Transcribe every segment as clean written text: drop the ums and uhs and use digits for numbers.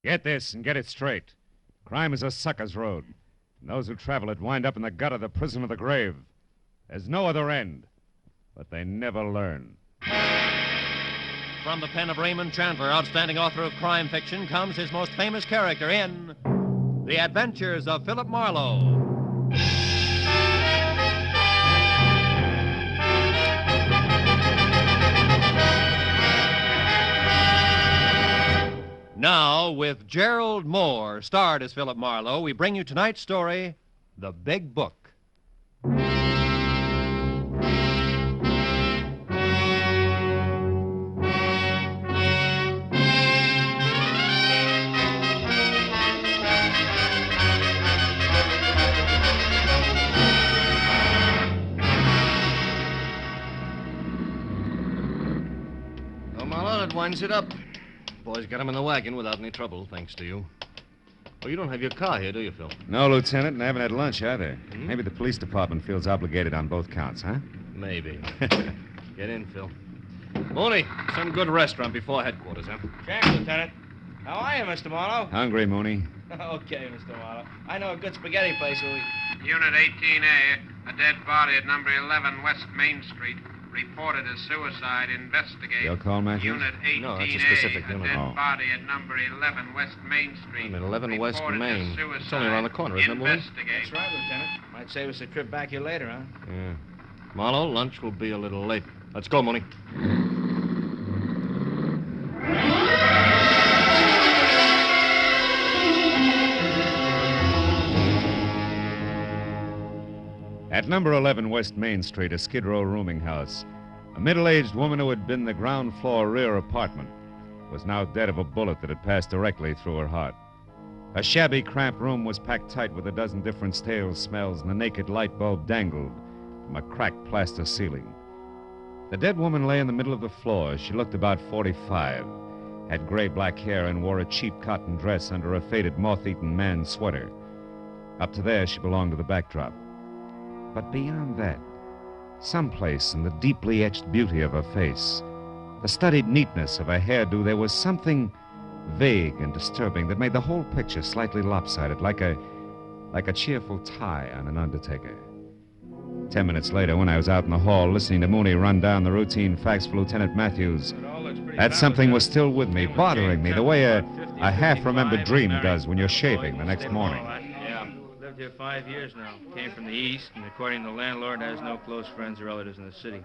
Get this and get it straight. Crime is a sucker's road. And those who travel it wind up in the gutter, the prison, of the grave. There's no other end. But they never learn. From the pen of Raymond Chandler, outstanding author of crime fiction, comes his most famous character in The Adventures of Philip Marlowe. Now, with Gerald Moore, starred as Philip Marlowe, we bring you tonight's story, The Big Book. Well, Marlowe, that winds it up. Boys got him in the wagon without any trouble, thanks to you. Oh, you don't have your car here, do you, Phil? No, Lieutenant, and I haven't had lunch either. Maybe the police department feels obligated on both counts, huh? Maybe. Get in, Phil. Mooney, some good restaurant before headquarters, huh? Check, Lieutenant. How are you, Mr. Marlowe? Hungry, Mooney. Okay, Mr. Marlowe. I know a good spaghetti place where we... Unit 18A, a dead body at number 11 West Main Street. Reported as suicide. Investigate. Your call, Matthews? Unit 18A, No, that's a specific a unit. dead body at number 11 West Main Street. I'm at 11 West Reported as Main. suicide. It's only around the corner, isn't it, Mooney? Investigate. That's right, Lieutenant. Might save us a trip back here later, huh? Yeah. Marlowe, lunch will be a little late. Let's go, Mooney. At number 11 West Main Street, a Skid Row rooming house, a middle-aged woman who had been in the ground floor rear apartment was now dead of a bullet that had passed directly through her heart. A shabby, cramped room was packed tight with a dozen different stale smells, and a naked light bulb dangled from a cracked plaster ceiling. The dead woman lay in the middle of the floor. She looked about 45, had gray-black hair, and wore a cheap cotton dress under a faded, moth-eaten man's sweater. Up to there, she belonged to the backdrop. But beyond that, someplace in the deeply etched beauty of her face, the studied neatness of her hairdo, there was something vague and disturbing that made the whole picture slightly lopsided, like a cheerful tie on an undertaker. 10 minutes later, when I was out in the hall listening to Mooney run down the routine facts for Lieutenant Matthews, that something was still with me, bothering me, the way a half-remembered dream does when you're shaving the next morning. Yeah, lived here 5 years now. Came from the east, and according to the landlord, has no close friends or relatives in the city.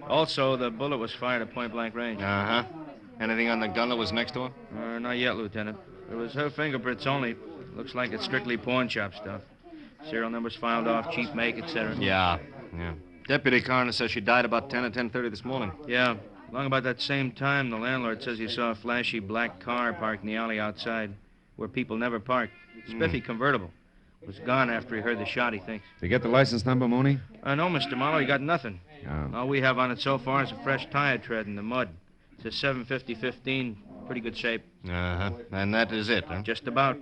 Also, the bullet was fired at point-blank range. Uh-huh. Anything on the gun that was next to her? Not yet, Lieutenant. It was her fingerprints only. Looks like it's strictly pawn shop stuff. Serial numbers filed off, cheap make, etc. Yeah. Deputy coroner says she died about 10 or 10:30 this morning. Yeah. Along about that same time, the landlord says he saw a flashy black car parked in the alley outside, where people never park. Spiffy convertible. Was gone after he heard the shot, he thinks. Did you get the license number, Mooney? No, Mr. Marlowe, he got nothing. Oh. All we have on it so far is a fresh tire tread in the mud. It's a 750-15, pretty good shape. Uh-huh. And that is it, huh? Just about.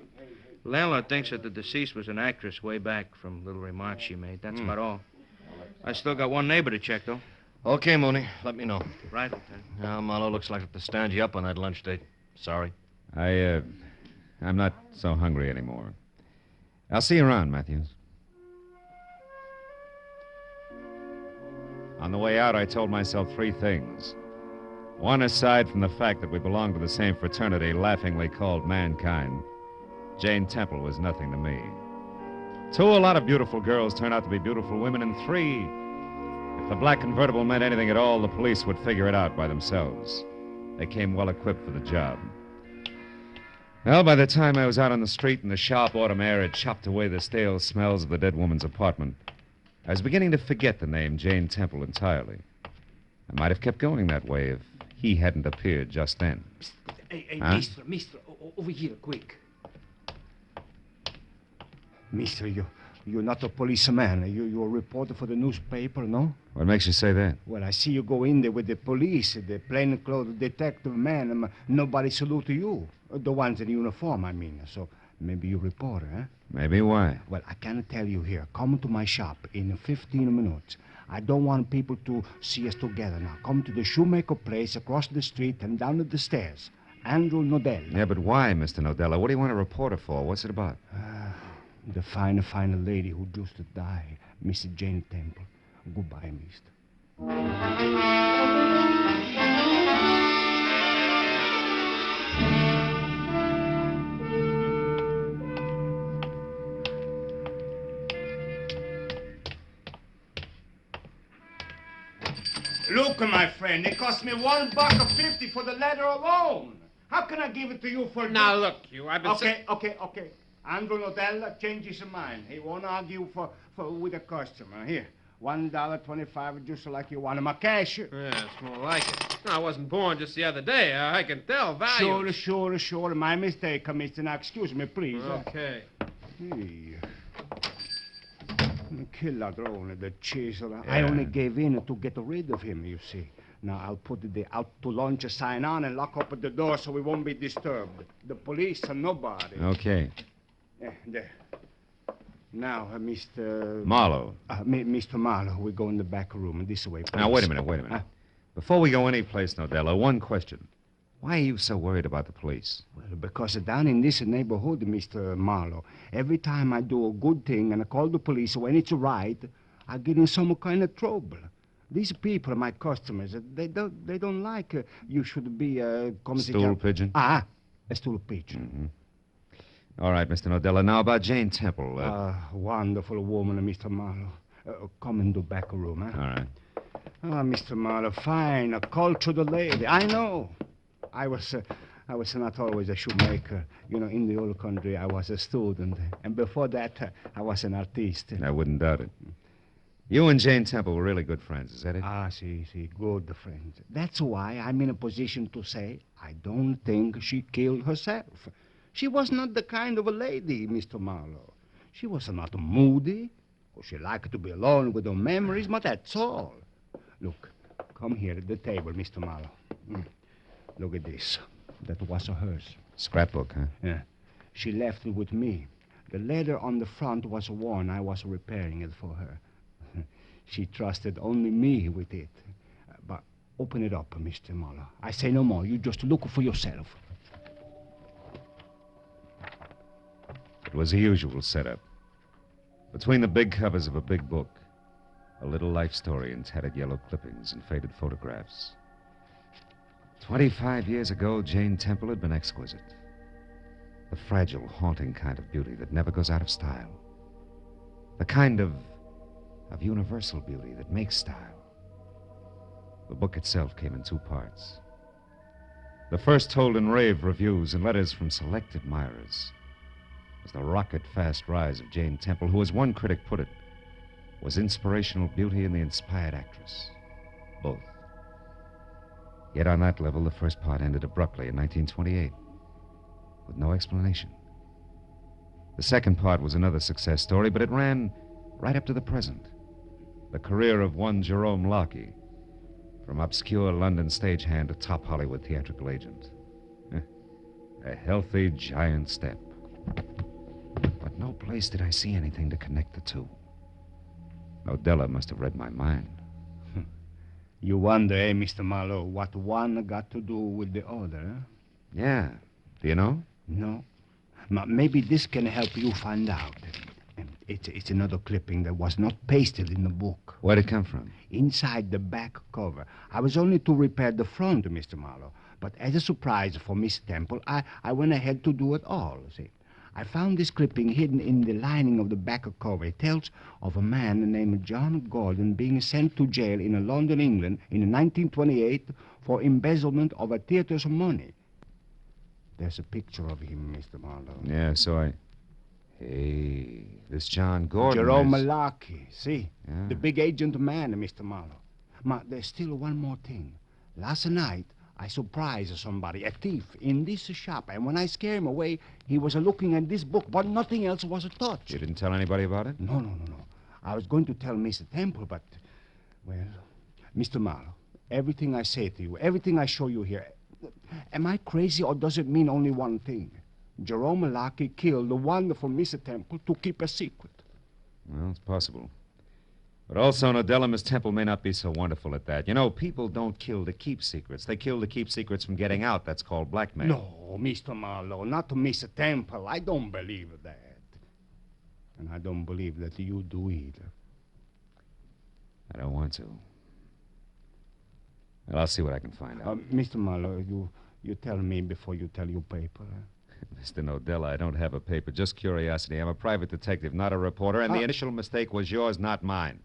The landlord thinks that the deceased was an actress way back from little remarks she made. That's about all. I still got one neighbor to check, though. Okay, Mooney. Let me know. Right, Lieutenant. Now, Marlowe, looks like I have to stand you up on that lunch date. Sorry. I'm not so hungry anymore. I'll see you around, Matthews. On the way out, I told myself 3 things. One, aside from the fact that we belonged to the same fraternity laughingly called mankind, Jane Temple was nothing to me. 2, a lot of beautiful girls turn out to be beautiful women. And 3, if the black convertible meant anything at all, the police would figure it out by themselves. They came well equipped for the job. Well, by the time I was out on the street and the sharp autumn air had chopped away the stale smells of the dead woman's apartment, I was beginning to forget the name Jane Temple entirely. I might have kept going that way if he hadn't appeared just then. Hey, Huh? mister, over here, quick. Mister, you're not a policeman. You're a reporter for the newspaper, no? What makes you say that? Well, I see you go in there with the police, the plainclothes detective man. Nobody salute to you. The ones in uniform, I mean. So maybe you're a reporter, huh? Maybe. Why? Well, I can tell you here. Come to my shop in 15 minutes. I don't want people to see us together now. Come to the shoemaker place across the street and down the stairs. Andrew Nodell. Yeah, but why, Mr. Nodella? What do you want a reporter for? What's it about? The fine lady who just died, Miss Jane Temple. Goodbye, mister. Look, my friend, it cost me $1.50 for the letter alone. How can I give it to you for... Now, look, I've been... Okay. Andrew Nodella changed his mind. He won't argue with a customer. Here, $1.25, just like you want him. A cash. Yeah, it's more like it. No, I wasn't born just the other day. I can tell value. Sure. My mistake, mister. Now, excuse me, please. Okay. Hey. Che ladrone, the chisel. Yeah. I only gave in to get rid of him, you see. Now, I'll put the out to lunch sign on and lock up the door so we won't be disturbed. The police are nobody. Okay. There. Now, Mr... Marlowe. Mr. Marlowe, we go in the back room. This way, please. Now, wait a minute. Before we go anyplace, Nodella, one question. Why are you so worried about the police? Well, because down in this neighborhood, Mr. Marlowe, every time I do a good thing and I call the police when it's right, I get in some kind of trouble. These people, my customers, they don't like you should be a... Stool pigeon? A stool pigeon. Mm-hmm. All right, Mr. Nodella. Now about Jane Temple. Wonderful woman, Mr. Marlowe. Come in the back room, huh? All right. Mr. Marlowe, fine, a cultured lady. I know. I was not always a shoemaker. In the old country, I was a student. And before that, I was an artist. I wouldn't doubt it. You and Jane Temple were really good friends, is that it? See, good friends. That's why I'm in a position to say I don't think she killed herself. She was not the kind of a lady, Mr. Marlowe. She was not moody. She liked to be alone with her memories, but that's all. Look, come here at the table, Mr. Marlowe. Look at this. That was hers. Scrapbook, huh? Yeah. She left it with me. The letter on the front was worn. I was repairing it for her. She trusted only me with it. But open it up, Mr. Marlowe. I say no more. You just look for yourself. It was the usual setup. Between the big covers of a big book, a little life story in tattered yellow clippings and faded photographs. 25 years ago, Jane Temple had been exquisite. The fragile, haunting kind of beauty that never goes out of style. The kind of universal beauty that makes style. The book itself came in 2 parts. The first told in rave reviews and letters from select admirers. Was the rocket-fast rise of Jane Temple, who, as one critic put it, was inspirational beauty and the inspired actress. Both. Yet on that level, the first part ended abruptly in 1928, with no explanation. The second part was another success story, but it ran right up to the present. The career of one Jerome Locke, from obscure London stagehand to top Hollywood theatrical agent. A healthy, giant step. But no place did I see anything to connect the two. Nodella must have read my mind. You wonder, Mr. Marlowe, what one got to do with the other, huh? Yeah. Do you know? No. Maybe this can help you find out. It's another clipping that was not pasted in the book. Where'd it come from? Inside the back cover. I was only to repair the front, Mr. Marlowe. But as a surprise for Miss Temple, I went ahead to do it all, see. I found this clipping hidden in the lining of the back cover. It tells of a man named John Gordon being sent to jail in London, England in 1928 for embezzlement of a theater's money. There's a picture of him, Mr. Marlowe. Yeah, so Hey, this John Gordon Jerome is... Locke, see? Yeah. The big agent man, Mr. Marlowe. There's still one more thing. Last night, I surprised somebody, a thief, in this shop, and when I scared him away, he was looking at this book, but nothing else was touched. You didn't tell anybody about it? No. I was going to tell Mr. Temple, but, well, Mr. Marlowe, everything I say to you, everything I show you here, am I crazy or does it mean only one thing? Jerome Locke killed the wonderful Mr. Temple to keep a secret. Well, it's possible. But also, Nadella, Miss Temple may not be so wonderful at that. You know, people don't kill to keep secrets. They kill to keep secrets from getting out. That's called blackmail. No, Mr. Marlowe, not to Miss Temple. I don't believe that. And I don't believe that you do either. I don't want to. Well, I'll see what I can find out. Mr. Marlowe, you tell me before you tell your paper. Mr. Nadella, I don't have a paper, just curiosity. I'm a private detective, not a reporter, and the initial mistake was yours, not mine.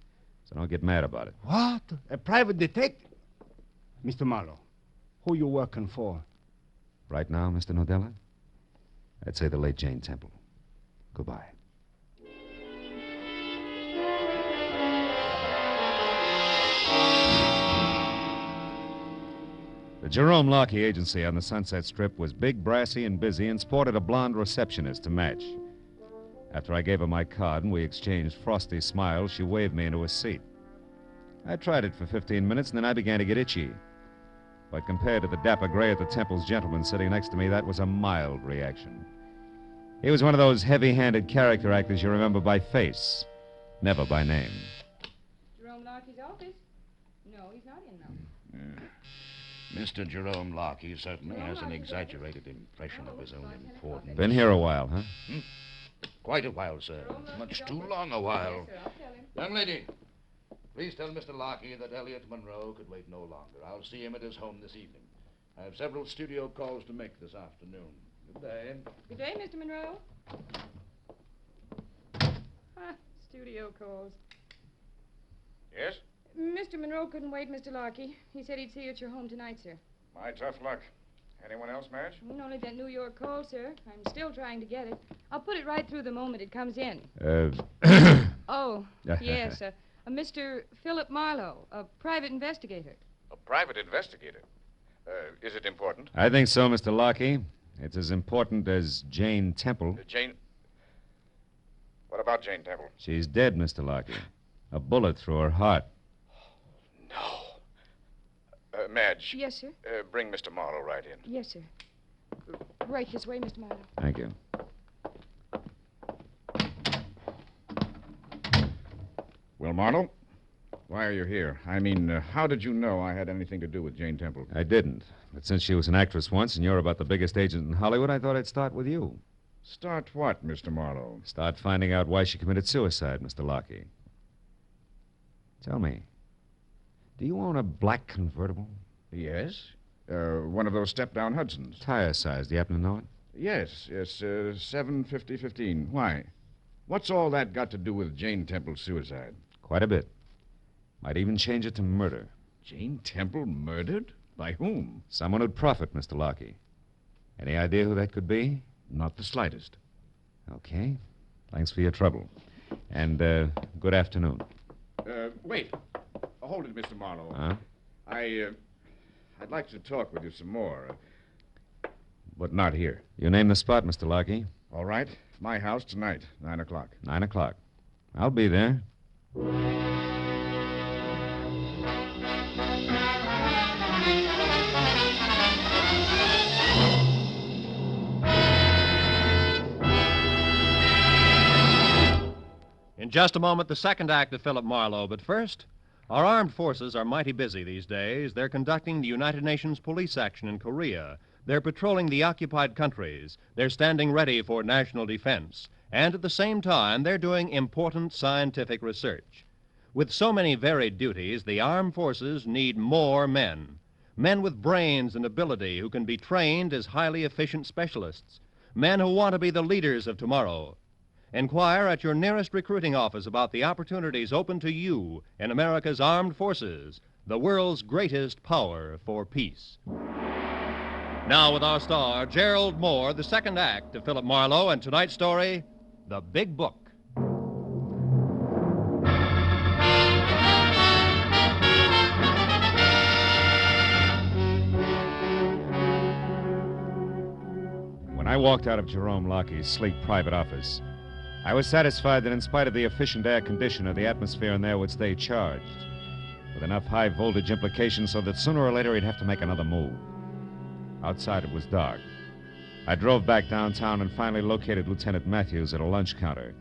So don't get mad about it. What? A private detective? Mr. Marlowe, who you working for? Right now, Mr. Nadella? I'd say the late Jane Temple. Goodbye. The Jerome Lockheed agency on the Sunset Strip was big, brassy, and busy and sported a blonde receptionist to match. After I gave her my card and we exchanged frosty smiles, she waved me into a seat. I tried it for 15 minutes, and then I began to get itchy. But compared to the dapper gray at the Temple's gentleman sitting next to me, that was a mild reaction. He was one of those heavy-handed character actors you remember by face, never by name. Jerome Lockheed's office? No, he's not in now. Mr. Jerome Lockheed certainly has an exaggerated impression of his own importance. Been here a while, huh? Quite a while, sir. Much too long a while. Yes, sir, I'll tell him. Young lady, please tell Mr. Lockheed that Elliot Monroe could wait no longer. I'll see him at his home this evening. I have several studio calls to make this afternoon. Good day. Good day, Mr. Monroe. Studio calls. Yes? Mr. Monroe couldn't wait, Mr. Lockheed. He said he'd see you at your home tonight, sir. My tough luck. Anyone else, Madge? Only that New York call, sir. I'm still trying to get it. I'll put it right through the moment it comes in. Oh, yes. Mr. Philip Marlowe, a private investigator. A private investigator? Is it important? I think so, Mr. Lockheed. It's as important as Jane Temple. Jane? What about Jane Temple? She's dead, Mr. Lockheed. A bullet through her heart. No. Madge. Yes, sir. Bring Mr. Marlowe right in. Yes, sir. Right this way, Mr. Marlowe. Thank you. Well, Marlowe, why are you here? I mean, how did you know I had anything to do with Jane Temple? I didn't. But since she was an actress once and you're about the biggest agent in Hollywood, I thought I'd start with you. Start what, Mr. Marlowe? Start finding out why she committed suicide, Mr. Lockheed. Tell me, do you own a black convertible? Yes. One of those step-down Hudsons. Tire size. Do you happen to know it? Yes, 750-15. Why? What's all that got to do with Jane Temple's suicide? Quite a bit. Might even change it to murder. Jane Temple murdered? By whom? Someone who'd profit, Mr. Lockheed. Any idea who that could be? Not the slightest. Okay. Thanks for your trouble. And, good afternoon. Wait. Hold it, Mr. Marlowe. Huh? I'd like to talk with you some more. But not here. You name the spot, Mr. Lockheed. All right. My house tonight, 9 o'clock. 9 o'clock. I'll be there. In just a moment, the second act of Philip Marlowe. But first, our armed forces are mighty busy these days. They're conducting the United Nations police action in Korea. They're patrolling the occupied countries. They're standing ready for national defense. And at the same time, they're doing important scientific research. With so many varied duties, the armed forces need more men. Men with brains and ability who can be trained as highly efficient specialists. Men who want to be the leaders of tomorrow. Inquire at your nearest recruiting office about the opportunities open to you in America's armed forces, the world's greatest power for peace. Now with our star, Gerald Moore, the second act of Philip Marlowe, and tonight's story, The Big Book. When I walked out of Jerome Lockheed's sleek private office, I was satisfied that in spite of the efficient air conditioner, the atmosphere in there would stay charged, with enough high-voltage implications so that sooner or later he'd have to make another move. Outside, it was dark. I drove back downtown and finally located Lieutenant Matthews at a lunch counter,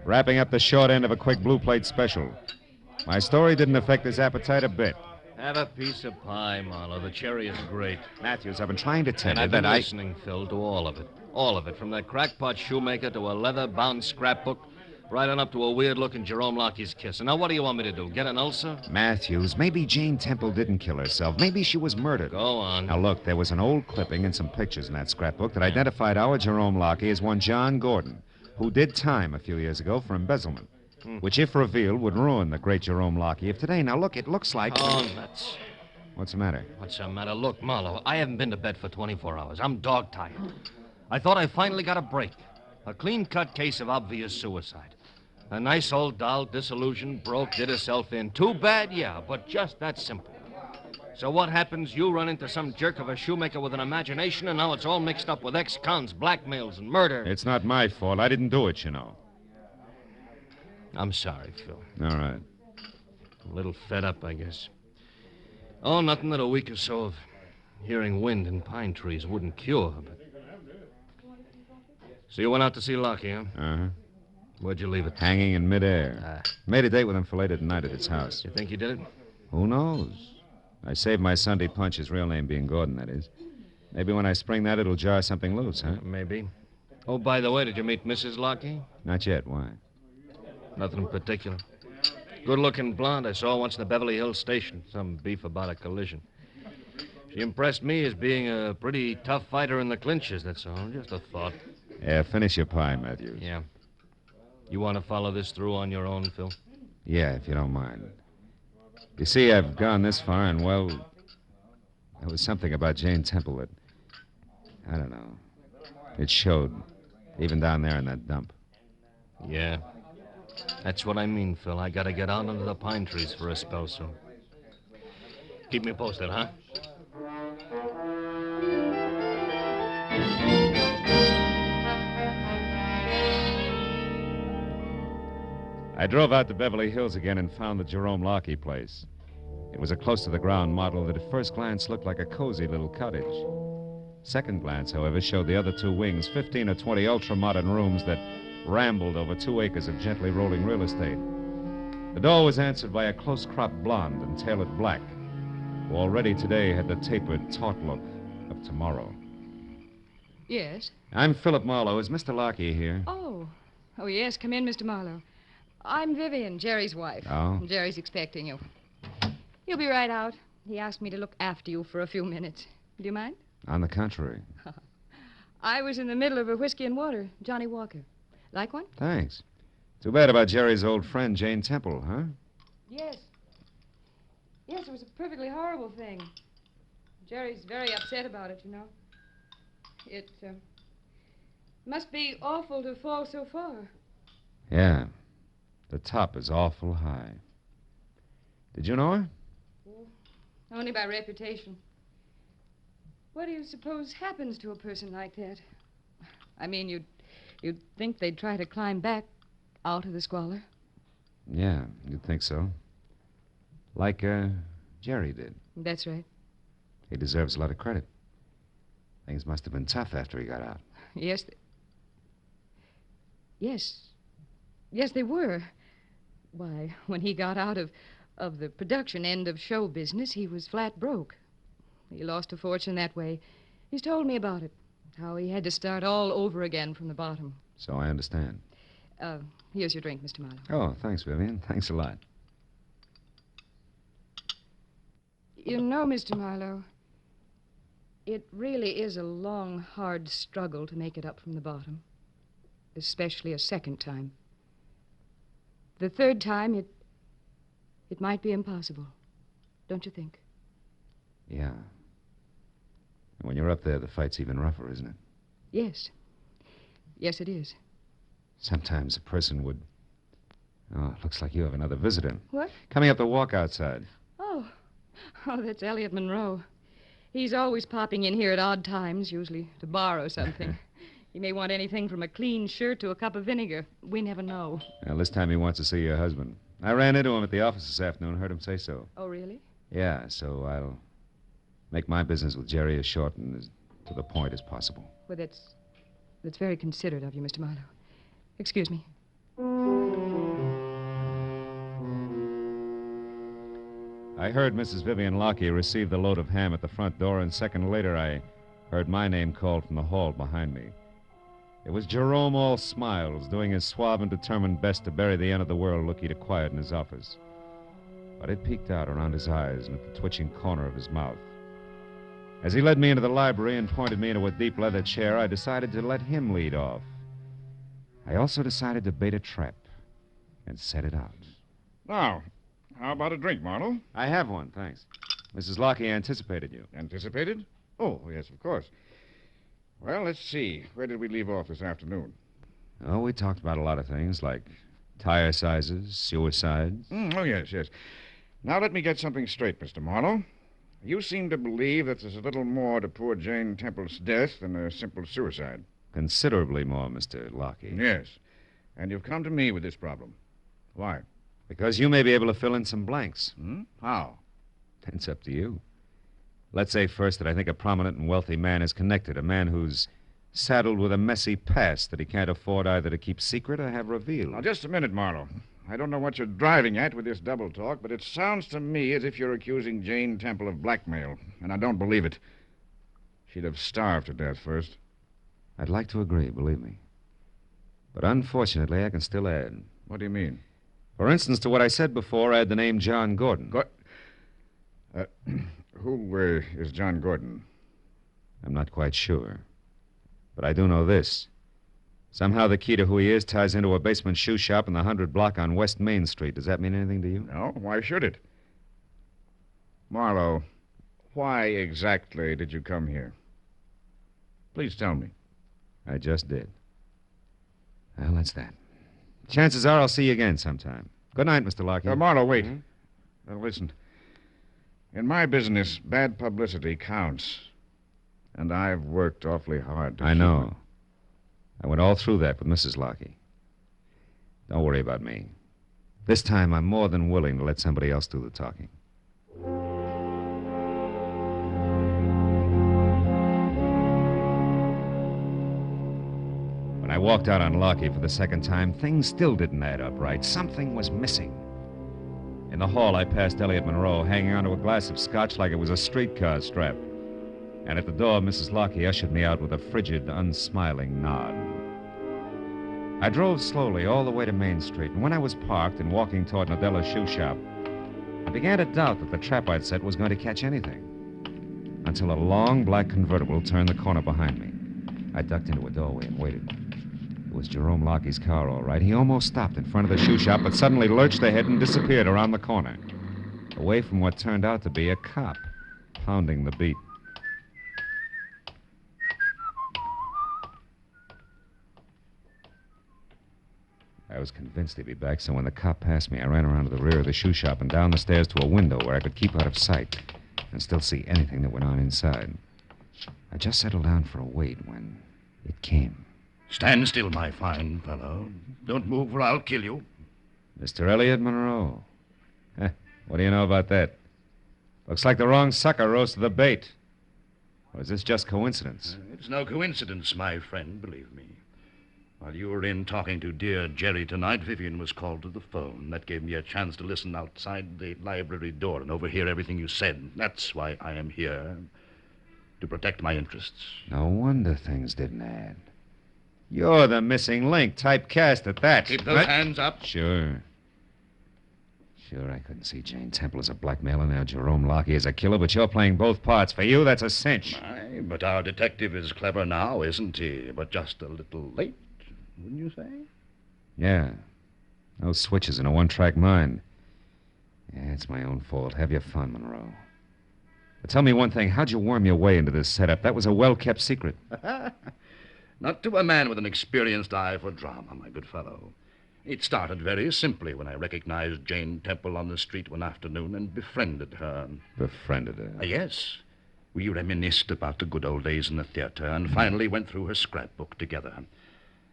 wrapping up the short end of a quick blue plate special. My story didn't affect his appetite a bit. Have a piece of pie, Marlowe. The cherry is great. Matthews, I've been trying to tell And you I've been that listening, Phil, to all of it. All of it, from that crackpot shoemaker to a leather-bound scrapbook, right on up to a weird-looking Jerome Lockie's kiss. And now what do you want me to do, get an ulcer? Matthews, maybe Jane Temple didn't kill herself. Maybe she was murdered. Go on. Now, look, there was an old clipping and some pictures in that scrapbook that identified our Jerome Lockie as one John Gordon, who did time a few years ago for embezzlement, which, if revealed, would ruin the great Jerome Lockie of today. Now, look, it looks like... Oh, nuts. What's the matter? What's the matter? Look, Marlowe, I haven't been to bed for 24 hours. I'm dog-tired. I thought I finally got a break. A clean-cut case of obvious suicide. A nice old doll, disillusioned, broke, did herself in. Too bad, yeah, but just that simple. So what happens? You run into some jerk of a shoemaker with an imagination, and now it's all mixed up with ex-cons, blackmails, and murder. It's not my fault. I didn't do it, you know. I'm sorry, Phil. All right. A little fed up, I guess. Oh, nothing that a week or so of hearing wind in pine trees wouldn't cure, but... So you went out to see Lockie, huh? Uh-huh. Where'd you leave it? Hanging in midair. Made a date with him for later tonight at his house. You think you did it? Who knows? I saved my Sunday punch, his real name being Gordon, that is. Maybe when I spring that, it'll jar something loose, huh? Maybe. Oh, by the way, did you meet Mrs. Lockie? Not yet. Why? Nothing in particular. Good-looking blonde I saw once in the Beverly Hills station. Some beef about a collision. She impressed me as being a pretty tough fighter in the clinches, that's all. Just a thought. Yeah, finish your pie, Matthews. Yeah. You want to follow this through on your own, Phil? Yeah, if you don't mind. You see, I've gone this far, and, well, there was something about Jane Temple that, I don't know, it showed, even down there in that dump. Yeah. That's what I mean, Phil. I gotta get out under the pine trees for a spell soon. Keep me posted, huh? I drove out to Beverly Hills again and found the Jerome Lockie place. It was a close-to-the-ground model that at first glance looked like a cozy little cottage. Second glance, however, showed the other two wings, 15 or 20 ultra-modern rooms that rambled over 2 acres of gently rolling real estate. The door was answered by a close-cropped blonde and tailored black, who already today had the tapered, taut look of tomorrow. Yes? I'm Philip Marlowe. Is Mr. Lockie here? Oh, yes. Come in, Mr. Marlowe. I'm Vivian, Jerry's wife. Oh? Jerry's expecting you. He'll be right out. He asked me to look after you for a few minutes. Do you mind? On the contrary. I was in the middle of a whiskey and water. Johnny Walker. Like one? Thanks. Too bad about Jerry's old friend, Jane Temple, huh? Yes. Yes, it was a perfectly horrible thing. Jerry's very upset about it, you know. It must be awful to fall so far. Yeah. The top is awful high. Did you know her? Only by reputation. What do you suppose happens to a person like that? I mean, you'd think they'd try to climb back out of the squalor. Yeah, you'd think so. Like, Jerry did. That's right. He deserves a lot of credit. Things must have been tough after he got out. Yes. Yes, they were. Why, when he got out of the production end of show business, he was flat broke. He lost a fortune that way. He's told me about it, how he had to start all over again from the bottom. So I understand. Here's your drink, Mr. Marlowe. Oh, thanks, Vivian. Thanks a lot. You know, Mr. Marlowe, it really is a long, hard struggle to make it up from the bottom, especially a second time. The third time, it might be impossible, don't you think? Yeah. When you're up there, the fight's even rougher, isn't it? Yes. Yes, it is. Sometimes a person would... Oh, it looks like you have another visitor. What? Coming up the walk outside. Oh, that's Elliot Monroe. He's always popping in here at odd times, usually to borrow something. He may want anything from a clean shirt to a cup of vinegar. We never know. Well, this time he wants to see your husband. I ran into him at the office this afternoon, heard him say so. Oh, really? Yeah, so I'll make my business with Jerry as short and as to the point as possible. Well, that's very considerate of you, Mr. Marlowe. Excuse me. I heard Mrs. Vivian Lockey receive the load of ham at the front door, and a second later I heard my name called from the hall behind me. It was Jerome All Smiles, doing his suave and determined best to bury the end of the world look he'd acquired in his office. But it peeked out around his eyes and at the twitching corner of his mouth. As he led me into the library and pointed me into a deep leather chair, I decided to let him lead off. I also decided to bait a trap and set it out. Now, how about a drink, Marlowe? I have one, thanks. Mrs. Lockey anticipated you. Anticipated? Oh, yes, of course. Well, let's see. Where did we leave off this afternoon? Oh, we talked about a lot of things, like tire sizes, suicides. Oh, yes, yes. Now let me get something straight, Mr. Marlowe. You seem to believe that there's a little more to poor Jane Temple's death than a simple suicide. Considerably more, Mr. Lockey. Yes. And you've come to me with this problem. Why? Because you may be able to fill in some blanks. How? It's up to you. Let's say first that I think a prominent and wealthy man is connected, a man who's saddled with a messy past that he can't afford either to keep secret or have revealed. Now, just a minute, Marlowe. I don't know what you're driving at with this double talk, but it sounds to me as if you're accusing Jane Temple of blackmail, and I don't believe it. She'd have starved to death first. I'd like to agree, believe me. But unfortunately, I can still add. What do you mean? For instance, to what I said before, add the name John Gordon. Who is John Gordon? I'm not quite sure. But I do know this. Somehow the key to who he is ties into a basement shoe shop in the 100 block on West Main Street. Does that mean anything to you? No, why should it? Marlowe, why exactly did you come here? Please tell me. I just did. Well, that's that. Chances are I'll see you again sometime. Good night, Mr. Lockey. Marlowe, wait. Listen. In my business, bad publicity counts. And I've worked awfully hard to I know. I went all through that with Mrs. Lockey. Don't worry about me. This time, I'm more than willing to let somebody else do the talking. When I walked out on Lockey for the second time, things still didn't add up right. Something was missing. In the hall, I passed Elliot Monroe, hanging onto a glass of scotch like it was a streetcar strap. And at the door, Mrs. Lockey ushered me out with a frigid, unsmiling nod. I drove slowly all the way to Main Street, and when I was parked and walking toward Nadella's shoe shop, I began to doubt that the trap I'd set was going to catch anything. Until a long black convertible turned the corner behind me. I ducked into a doorway and waited. It was Jerome Lockey's car, all right. He almost stopped in front of the shoe shop, but suddenly lurched ahead and disappeared around the corner, away from what turned out to be a cop, pounding the beat. I was convinced he'd be back, so when the cop passed me, I ran around to the rear of the shoe shop and down the stairs to a window where I could keep out of sight and still see anything that went on inside. I just settled down for a wait when it came. Stand still, my fine fellow. Don't move or I'll kill you. Mr. Elliot Monroe. What do you know about that? Looks like the wrong sucker rose to the bait. Or is this just coincidence? It's no coincidence, my friend, believe me. While you were in talking to dear Jerry tonight, Vivian was called to the phone. That gave me a chance to listen outside the library door and overhear everything you said. That's why I am here, to protect my interests. No wonder things didn't add. You're the missing link, typecast at that. Keep those hands up. Sure, I couldn't see Jane Temple as a blackmailer, now Jerome Lockey as a killer, but you're playing both parts. For you, that's a cinch. Aye, but our detective is clever now, isn't he? But just a little late, wouldn't you say? Yeah. No switches in a one-track mind. Yeah, it's my own fault. Have your fun, Monroe. But tell me one thing. How'd you worm your way into this setup? That was a well-kept secret. Not to a man with an experienced eye for drama, my good fellow. It started very simply when I recognized Jane Temple on the street one afternoon and befriended her. Befriended her? Yes. We reminisced about the good old days in the theater and finally went through her scrapbook together.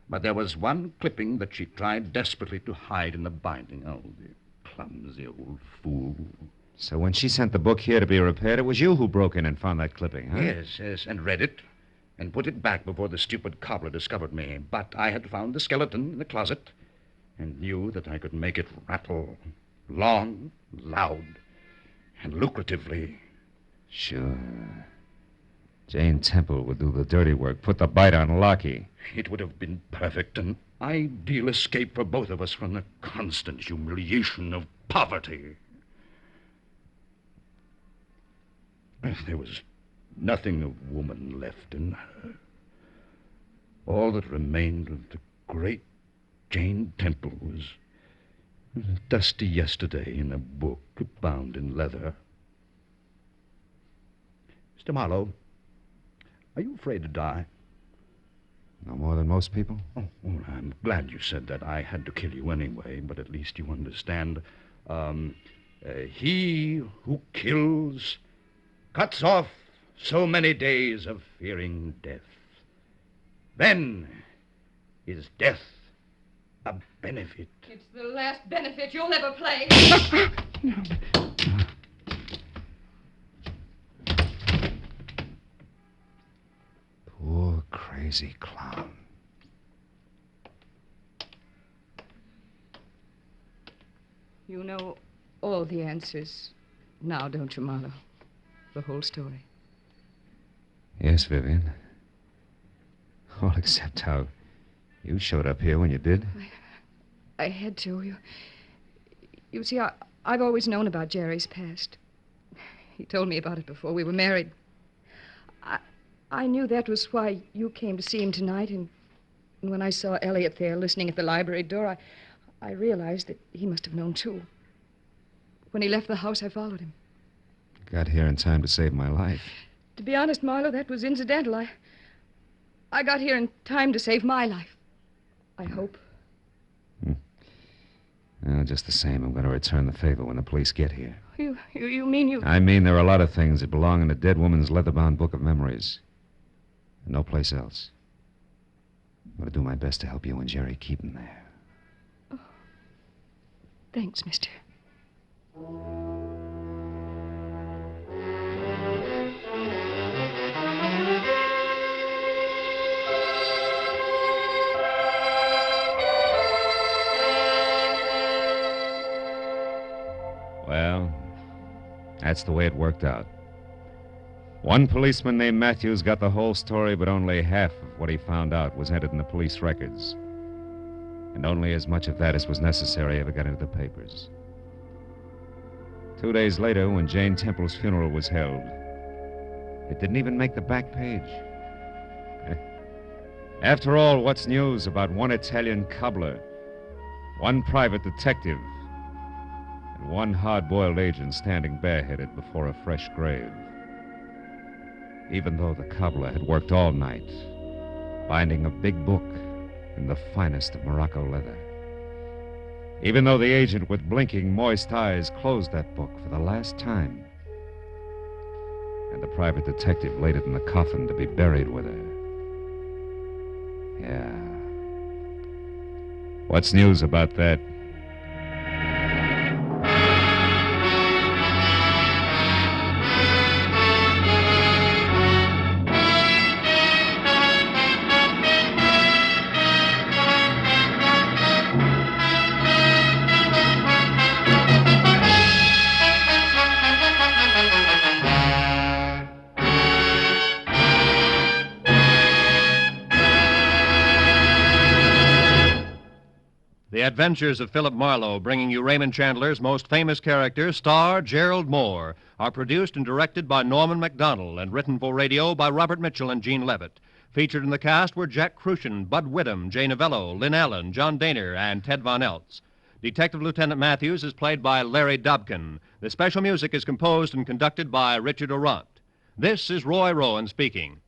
But there was one clipping that she tried desperately to hide in the binding. Oh, the clumsy old fool. So when she sent the book here to be repaired, it was you who broke in and found that clipping, huh? Yes, and read it and put it back before the stupid cobbler discovered me. But I had found the skeleton in the closet and knew that I could make it rattle long, loud, and lucratively. Sure. Jane Temple would do the dirty work, put the bite on Lockie. It would have been perfect, an ideal escape for both of us from the constant humiliation of poverty. There was nothing of woman left in her. All that remained of the great Jane Temple was dusty yesterday in a book bound in leather. Mr. Marlowe, are you afraid to die? No more than most people? Oh, I'm glad you said that. I had to kill you anyway, but at least you understand. He who kills cuts off so many days of fearing death. Then is death a benefit. It's the last benefit you'll ever play. Poor crazy clown. You know all the answers now, don't you, Marlowe? The whole story. Yes, Vivian. All except how you showed up here when you did. I had to. You see, I've always known about Jerry's past. He told me about it before we were married. I knew that was why you came to see him tonight, and when I saw Elliot there listening at the library door, I realized that he must have known, too. When he left the house, I followed him. Got here in time to save my life. To be honest, Marlowe, that was incidental. I got here in time to save my life. I hope. Well, just the same, I'm going to return the favor when the police get here. You mean you... I mean there are a lot of things that belong in a dead woman's leather-bound book of memories. And no place else. I'm going to do my best to help you and Jerry keep them there. Oh. Thanks, mister. Well, that's the way it worked out. One policeman named Matthews got the whole story, but only half of what he found out was entered in the police records. And only as much of that as was necessary ever got into the papers. 2 days later, when Jane Temple's funeral was held, it didn't even make the back page. After all, what's news about one Italian cobbler, one private detective, and one hard-boiled agent standing bareheaded before a fresh grave? Even though the cobbler had worked all night, binding a big book in the finest of Morocco leather. Even though the agent with blinking, moist eyes closed that book for the last time. And the private detective laid it in the coffin to be buried with her. Yeah. What's news about that? The Adventures of Philip Marlowe, bringing you Raymond Chandler's most famous character, star Gerald Moore, are produced and directed by Norman MacDonald and written for radio by Robert Mitchell and Gene Levitt. Featured in the cast were Jack Crucian, Bud Whittam, Jay Novello, Lynn Allen, John Daner, and Ted Von Eltz. Detective Lieutenant Matthews is played by Larry Dobkin. The special music is composed and conducted by Richard Orant. This is Roy Rowan speaking.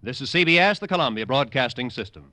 This is CBS, the Columbia Broadcasting System.